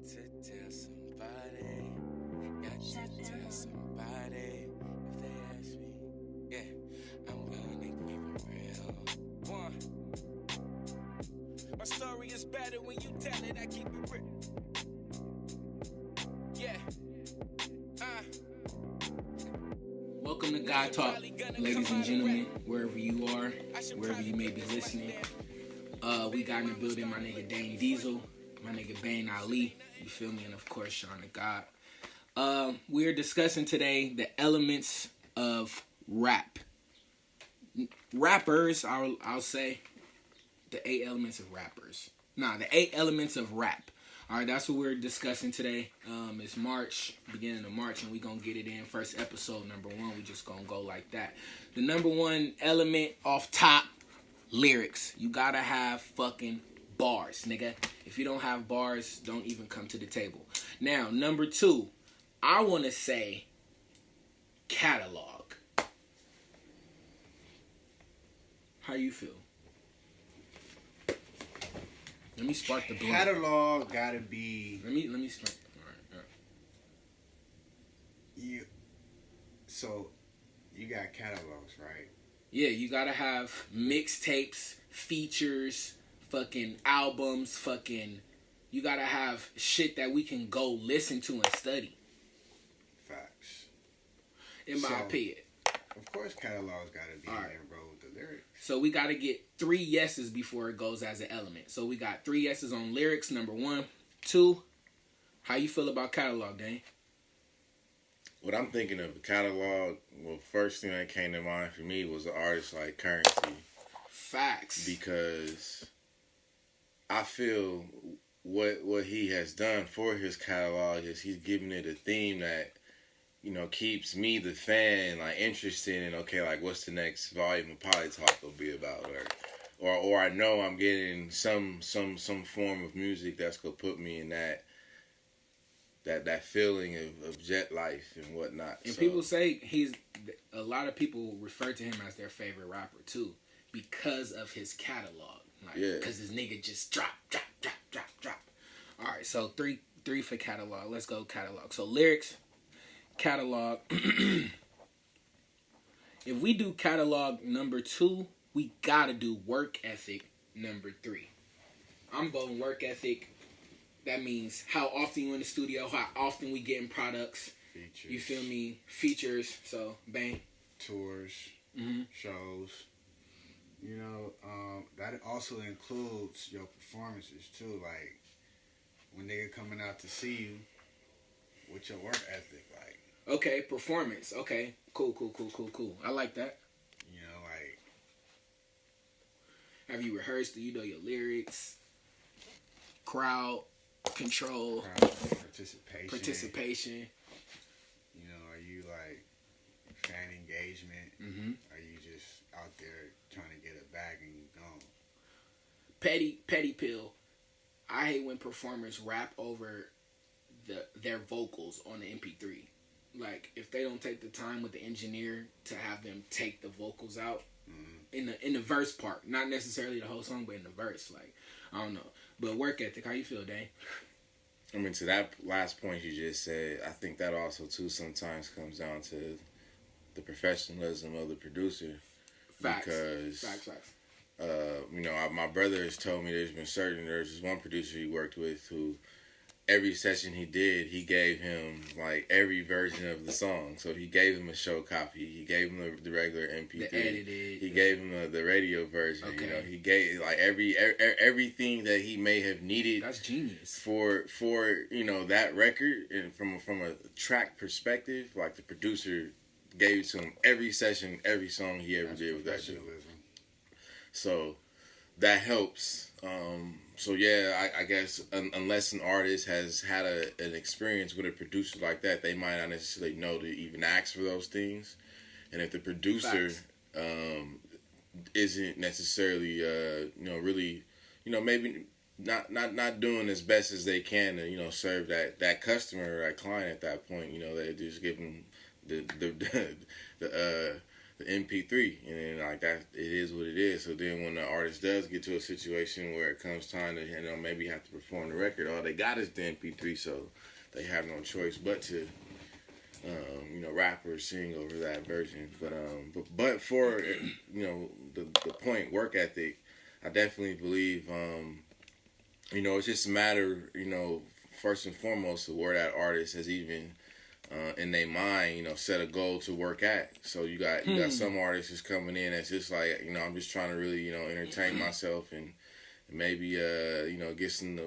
to tell somebody. Got to tell somebody. If they ask me, yeah, I'm gonna keep it real. One. My story is better when you tell it. I keep it real. Yeah. Welcome to GodTalk, ladies and gentlemen, wherever you are, wherever you may be listening. We got in the building my nigga Dane Diesel, my nigga Bane Ali, you feel me, and of course Seanday God. We're discussing today the elements of rap. Rappers, I'll say, the 8 elements of rappers. The 8 elements of rap. Alright, that's what we're discussing today. It's March, beginning of March, and we're going to get it in. First episode, number 1, we just going to go like that. The number 1 element off top, lyrics. You got to have fucking bars, nigga. If you don't have bars, don't even come to the table. Now, number 2, I want to say catalog. How you feel? Let me spark the blunt. Catalog gotta be. Let me start. All right. So, you got catalogs, right? Yeah, you gotta have mixtapes, features, fucking albums, fucking. You gotta have shit that we can go listen to and study. Facts. In my opinion. Of course, catalogs gotta be in there, bro, with the lyrics. So we gotta get 3 yeses before it goes as an element. So we got 3 yeses on lyrics, number 1. 2, how you feel about catalog, Dane? What I'm thinking of the catalog, well, first thing that came to mind for me was an artist like Currency. Facts. Because I feel what he has done for his catalog is he's giving it a theme that, you know, keeps me, the fan, like, interested in, okay, like, what's the next volume of Talk will be about, or I know I'm getting some form of music that's gonna put me in that feeling of jet life and whatnot. And people say a lot of people refer to him as their favorite rapper too, because of his catalog. Like, yeah. Because this nigga just drop. All right, so three for catalog. Let's go catalog. So lyrics. Catalog. If we do catalog number 2, we gotta do work ethic number 3. I'm voting work ethic. That means how often you in the studio, how often we getting products. Features. You feel me? Features. So bang. Tours. Mm-hmm. Shows. You know, that also includes your performances too. Like when nigga coming out to see you, what's your work ethic like? Okay, performance. Okay, cool. I like that. You know, like, have you rehearsed? Do you know your lyrics? Crowd control. Participation. You know, are you like fan engagement? Mm-hmm. Are you just out there trying to get a bag and you gone? Petty pill. I hate when performers rap over their vocals on the MP3. Like, if they don't take the time with the engineer to have them take the vocals out in the verse part, not necessarily the whole song, but in the verse. Like, I don't know. But work ethic, how you feel, Dane? I mean, to that last point you just said, I think that also too sometimes comes down to the professionalism of the producer. Facts. Because Facts. you know, my brother has told me there's this one producer he worked with who every session he did, he gave him like every version of the song. So he gave him a show copy, he gave him the regular MP3, the edited, he gave him the radio version. Okay. You know, he gave like everything that he may have needed. That's genius for you know that record. And from a track perspective, like the producer gave it to him every session, every song he ever did with that shit. So that helps. So yeah, I guess unless an artist has had an experience with a producer like that, they might not necessarily know to even ask for those things. And if the producer isn't necessarily you know, really, you know, maybe not doing as best as they can to, you know, serve that customer or that client at that point, you know, they just give them the MP3, and then like that, it is what it is. So then when the artist does get to a situation where it comes time to, maybe have to perform the record, all they got is the MP3, so they have no choice but to, rap or sing over that version. But for the point, work ethic, I definitely believe, it's just a matter, first and foremost, of where that artist has even in their mind, set a goal to work at. So you got some artists just coming in that's just like, I'm just trying to really, entertain myself and maybe get some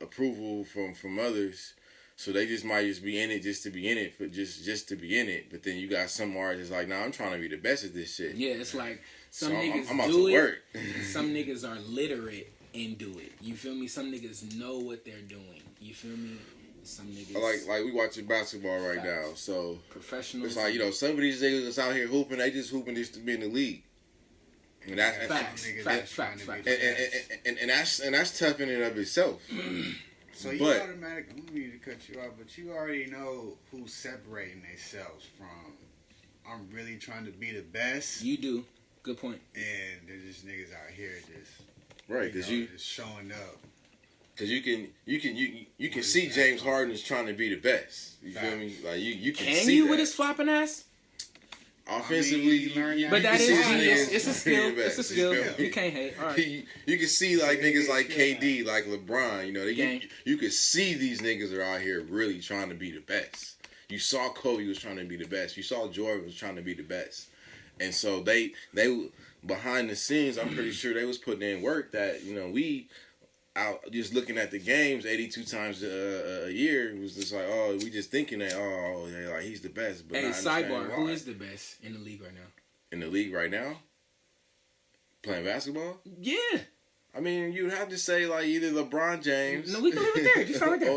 approval from others. So they just might just be in it just to be in it, but just to be in it. But then you got some artists like, I'm trying to be the best at this shit. Yeah, it's like some niggas I'm out do to it. Work. And some niggas are literate and do it. You feel me? Some niggas know what they're doing. You feel me? Some niggas like we watching basketball right now, so professionals. It's like some of these niggas that's out here hooping, they just hooping just to be in the league. And that's facts. And that's tough in and of itself. So you automatically, I don't mean to cut you off, but you already know who's separating themselves from, I'm really trying to be the best. You do. Good point. And there's just niggas out here just right, because just showing up. Because you can see James Harden is trying to be the best. You feel me? Like you can see you that. With his flopping ass? Offensively, but that is genius. It's a skill. It's a skill. You can't hate. All right. You can see like niggas like KD, like LeBron. You could see these niggas are out here really trying to be the best. You saw Kobe was trying to be the best. You saw Jordan was trying to be the best. And so they behind the scenes, I'm pretty sure they was putting in work that we. Out just looking at the games 82 times a year, it was just like, we just thinking that like he's the best. But hey, sidebar, who is the best in the league right now? In the league right now, playing basketball? Yeah. I mean, you'd have to say like either LeBron James. No, we can leave it there. Just right there.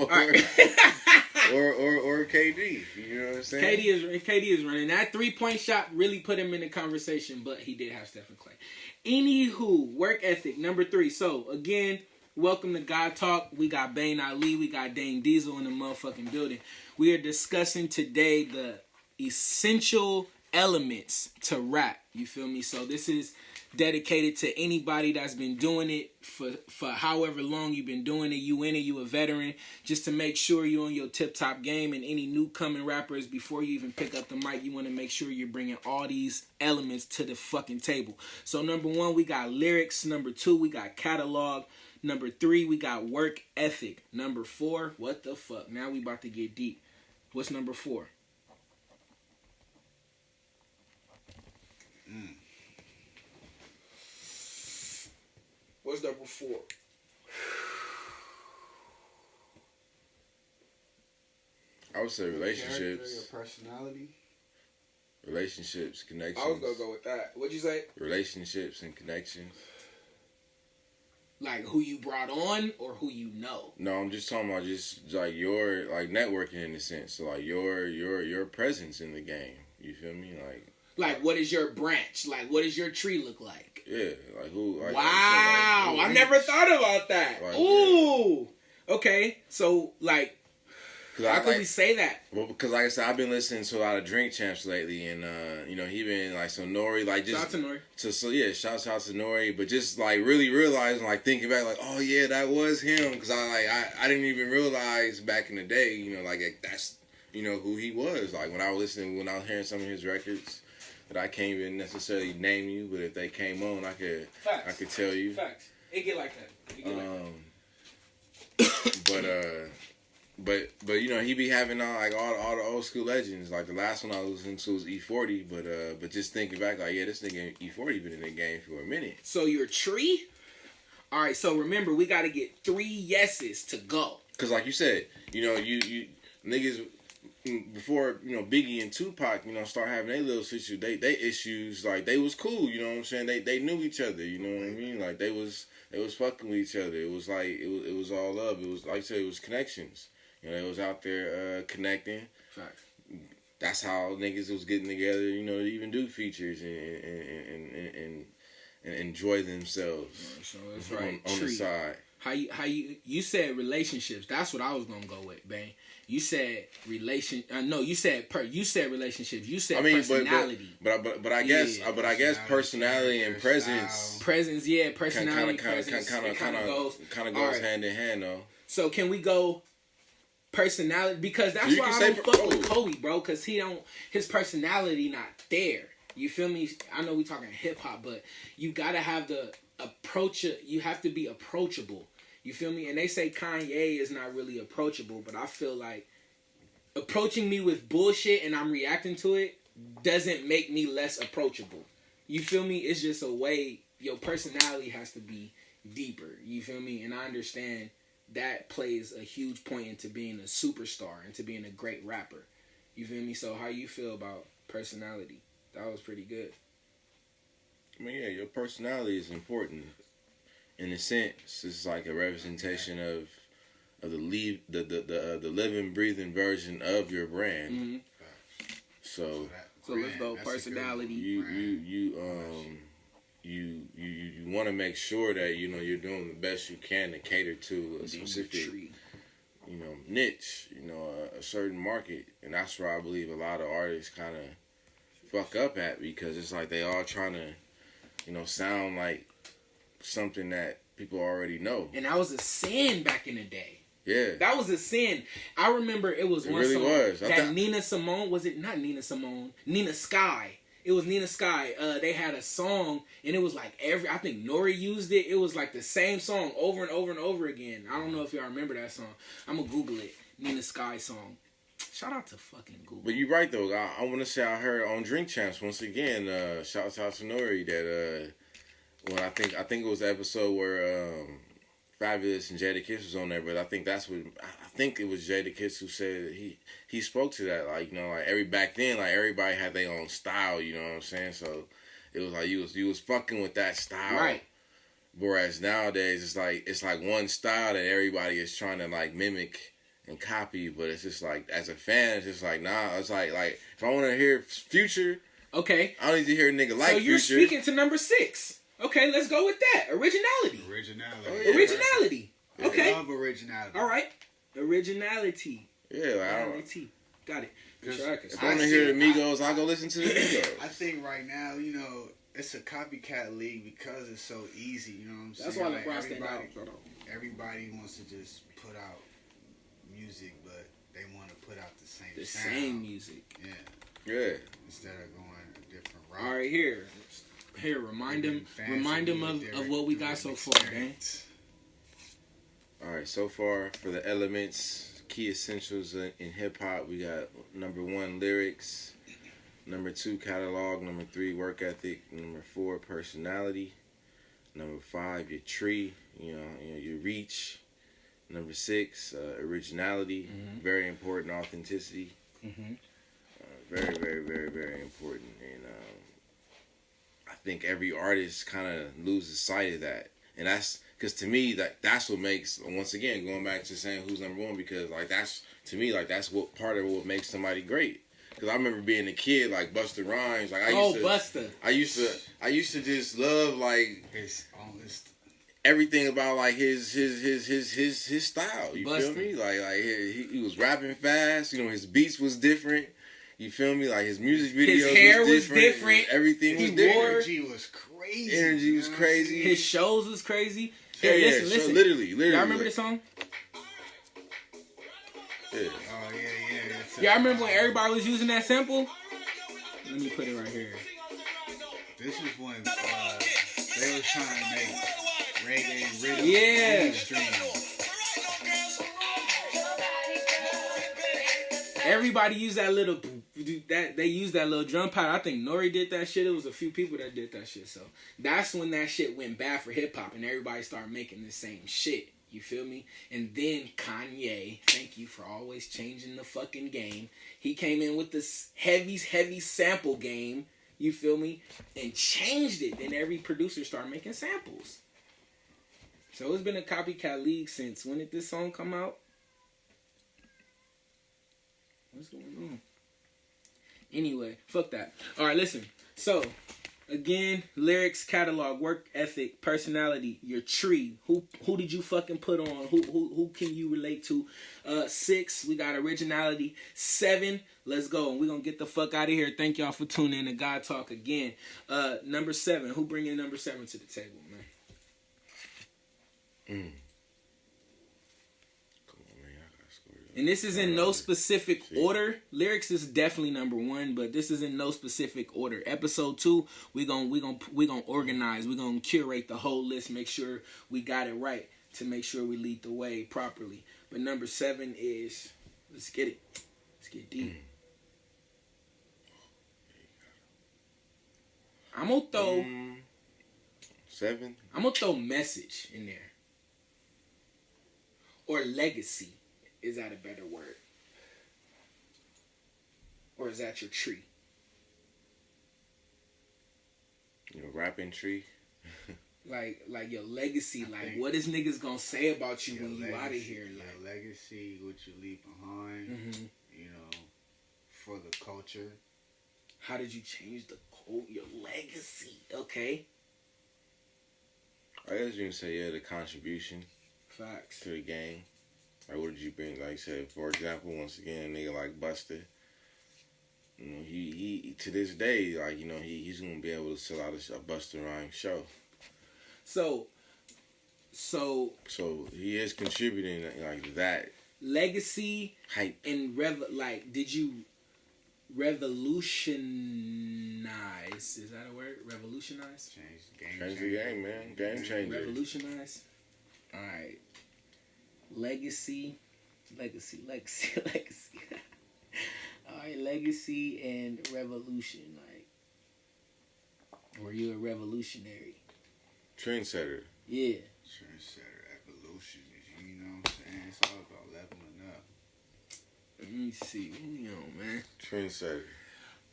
or KD. You know what I'm saying? KD is running. That 3-point shot really put him in the conversation, but he did have Stephen Clay. Anywho, work ethic number 3. So again. Welcome to GodTalk. We got Bane Ali. We got Dame Diesel in the motherfucking building. We are discussing today the essential elements to rap. You feel me? So this is dedicated to anybody that's been doing it for however long you've been doing it. You in it, you a veteran. Just to make sure you're on your tip-top game. And any new coming rappers, before you even pick up the mic, you want to make sure you're bringing all these elements to the fucking table. So number 1, we got lyrics. Number 2, we got catalog. Number 3, we got work ethic. Number 4, what the fuck? Now we about to get deep. What's number 4? What's number 4? I would say relationships. Your personality. Relationships, connections. I was gonna go with that. What'd you say? Relationships and connections. Like who you brought on or who you know? No, I'm just talking about just like your networking in a sense. So like your presence in the game. You feel me? Like what is your branch? Like what does your tree look like? Yeah, like who? Like, wow, I never thought about that. Like, ooh, yeah. Okay, so like. How could we say that? Well, because like I said, I've been listening to a lot of Drink Champs lately, and he been like so Nori, like just shout out to Nori. Shout out to Nori, but just like really realizing, like thinking back, like oh yeah, that was him, because I didn't even realize back in the day, that's who he was. Like when I was hearing some of his records that I can't even necessarily name you, but if they came on, I could tell you. Facts. It get like that. But he be having all the old school legends. Like the last one I listened to was E40, but just thinking back, like yeah, this nigga E40 been in the game for a minute. So your tree? All right. So remember, we got to get 3 yeses to go. Cause like you said, you niggas before Biggie and Tupac start having their little issues. They issues like they was cool. You know what I'm saying? They knew each other. You know what I mean? Like they was fucking with each other. It was like it was all love. It was like I said, it was connections. They was out there connecting. Facts. That's how niggas was getting together, to even do features and enjoy themselves. So it's right. On the side. How you said relationships. That's what I was gonna go with, Bang. You said you said relationships. You said personality. But I guess personality and presence. Presence, yeah, personality. Kind of goes hand in hand, though. So can we go personality? Because that's why I don't fuck with Kobe, bro. Because his personality not there. You feel me? I know we talking hip hop, but you gotta have the approach. You have to be approachable. You feel me? And they say Kanye is not really approachable, but I feel like approaching me with bullshit and I'm reacting to it doesn't make me less approachable. You feel me? It's just a way your personality has to be deeper. You feel me? And I understand that plays a huge point into being a superstar, into being a great rapper. You feel me? So how you feel about personality? That was pretty good. I mean, yeah, your personality is important. In a sense, it's like a representation of the living, breathing version of your brand. Mm-hmm. So let's go personality. You want to make sure that you're doing the best you can to cater to a specific niche, a certain market, and that's where I believe a lot of artists kind of fuck up at, because it's like they all trying to sound like something that people already know. And that was a sin back in the day. Yeah. That was a sin. I remember it was one really song was. that Nina Simone, was it not Nina Simone? Nina Sky. It was Nina Sky. They had a song and it was like I think Nori used it. It was like the same song over and over and over again. I don't know if y'all remember that song. I'm going to Google it. Nina Sky song. Shout out to fucking Google. But you're right though. I want to say I heard on Drink Champs once again. Shout out to Nori that when I think it was the episode where Fabulous and Jadakiss was on there, but I think it was Jadakiss who said he spoke to that, like back then, like everybody had their own style, you know what I'm saying? So it was like you was fucking with that style, right? Whereas nowadays it's like one style that everybody is trying to like mimic and copy, but it's just like as a fan, it's just like nah. It's like if I want to hear Future, okay, I don't need to hear a nigga like Future. So you're speaking to number 6. Okay, let's go with that. Originality. Originality. Yeah. Okay. I love originality. All right. Originality. Yeah, got it. If I want to hear the Migos, I'll go listen to the Migos. I think right now, it's a copycat league because it's so easy. You know what I'm saying? That's why LeBron stand out. Everybody wants to just put out music, but they want to put out the same sound. Same music. Yeah. Instead of going a different route. All right, here, remind him of what we got so far, man. All right, so far for the elements, key essentials in hip hop, we got number 1, lyrics. Number 2, catalog. Number 3, work ethic. Number 4, personality. Number 5, your tree. Your reach. Number 6, originality. Mm-hmm. Very important. Authenticity. Mm-hmm. Very, very, very, very important. And I think every artist kind of loses sight of that, and that's because to me that's what makes, once again, going back to saying who's number 1, because that's to me that's what part of what makes somebody great. Because I remember being a kid, like Busta Rhymes, like Busta. I used to just love like his everything about like his style. You Busta. Feel me? Like he was rapping fast. His beats was different. You feel me? Like his music videos, his hair was different. Everything was different. Energy was crazy. His shows was crazy. Yeah, listen. So literally. Y'all remember this song? Yeah. Oh yeah. Yeah, I remember when everybody was using that sample. Let me put it right here. This is when they were trying to make reggae rhythm mainstream. Everybody used that little they used that little drum pattern. I think Nori did that shit. It was a few people that did that shit. So that's when that shit went bad for hip hop and everybody started making the same shit. You feel me? And then Kanye, thank you for always changing the fucking game. He came in with this heavy sample game. You feel me? And changed it. Then every producer started making samples. So it's been a copycat league since, when did this song come out? What's going on? Anyway, fuck that. All right, listen. So, Again, lyrics, catalog, work ethic, personality, your tree. Who did you fucking put on? Who can you relate to? 6, we got originality. 7, let's go. We're gonna get the fuck out of here. Thank y'all for tuning in to God Talk again. Number 7, who bringing number 7 to the table, man? And this is in no specific order. Lyrics is definitely number 1, but this is in no specific order. Episode 2, we gonna organize. We're gonna curate the whole list, make sure we got it right to make sure we lead the way properly. But number 7 is, let's get it. Let's get deep. I'm gonna throw 7. I'm gonna throw message in there. Or legacy. Is that a better word? Or is that your tree? Your rapping tree? like your legacy. Like, what is niggas gonna say about you when you out of here? Your Like, legacy, what you leave behind, mm-hmm. you know, for the culture. How did you change the code? Your legacy. Okay. I guess you can say, the contribution Facts. to the game. Like, what did you bring? Like I said, for example, once again, a nigga like Buster, you know, he to this day, like, you know, he's gonna be able to sell out a Buster Rhymes show. So he is contributing like that legacy hype and did you revolutionize? Is that a word? Revolutionize? Change the game, man. Game changer. Revolutionize. All right. Legacy. All right, legacy and revolution. Like, were you a revolutionary? Trendsetter. Yeah. Trendsetter, evolution. You know what I'm saying? It's all about leveling up. Let me see. You know, man. Trendsetter.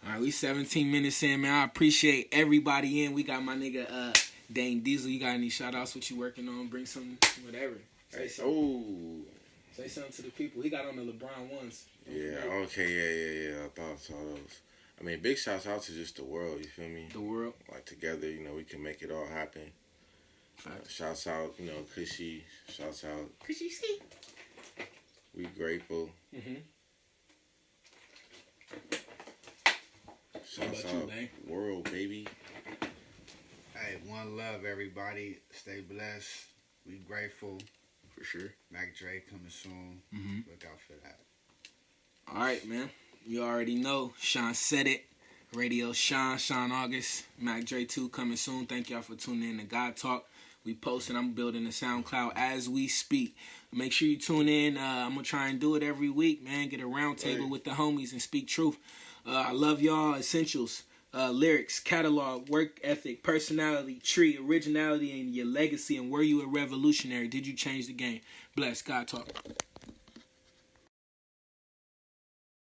All right, we 17 minutes in, man. I appreciate everybody in. We got my nigga Dane Diesel. You got any shout outs? What you working on? Bring some, whatever. Say something. Say something to the people. He got on the LeBron ones. Yeah, okay, yeah. I saw those. I mean, big shouts out to just the world, you feel me? The world. Like, together, you know, we can make it all happen. Shouts out, you know, Cushy. Shouts out. Cushy, see? We grateful. Mm-hmm. Shouts out, world, baby. Hey, one love, everybody. Stay blessed. We grateful. For sure. Mac Dre coming soon. Mm-hmm. Look out for that. All right, man. You already know. Sean said it. Radio Sean August. Mac Dre 2 coming soon. Thank y'all for tuning in to God Talk. We posting. I'm building the SoundCloud as we speak. Make sure you tune in. I'm going to try and do it every week, man. Get a round table with the homies and speak truth. I love y'all. Essentials. Lyrics, catalog, work ethic, personality, tree, originality, and your legacy. And were you a revolutionary? Did you change the game? Bless. God Talk.